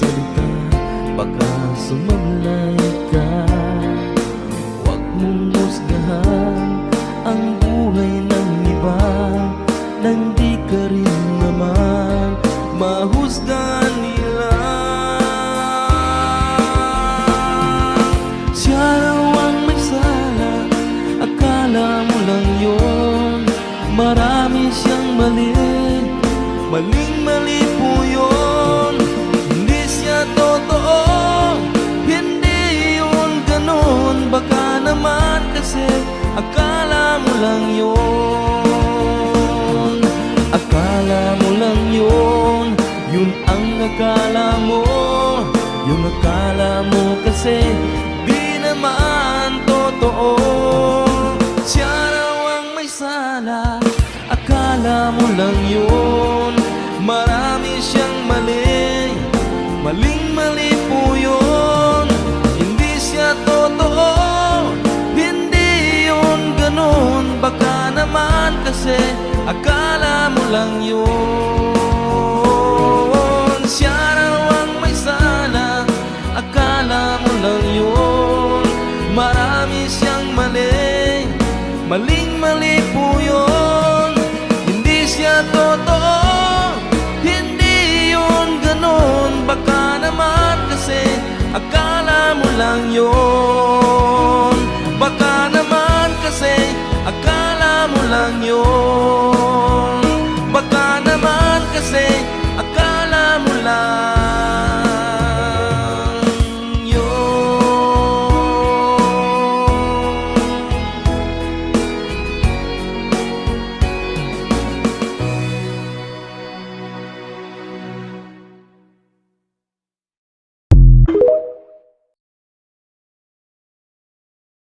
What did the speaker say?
magsalita, baka sumablay ka. Huwag mong husgahan ang buhay ng iba nang di ka rin naman mahusgahan nila. Siya raw ang may sala, akala mo lang yun. Marami siyang mali, maling-mali po yun. Hindi siya totoo, hindi yun ganun. Baka naman kasi akala mo lang yun. Akala mo lang yun, yun ang akala mo. Yung akala mo kasi di naman totoo. Siya raw ang may sala, akala mo lang yun. Marami siyang mali, maling-mali po yun. Hindi siya totoo, hindi yun ganun. Baka naman kasi akala mo lang yun. Siya raw ang may sala, akala mo lang yun. Marami siyang mali, maling-mali po yun. Hindi siya totoo, hindi yun ganun. Baka naman kasi akala mo lang yun. Baka naman kasi akala mo lang yun. Baka naman kasi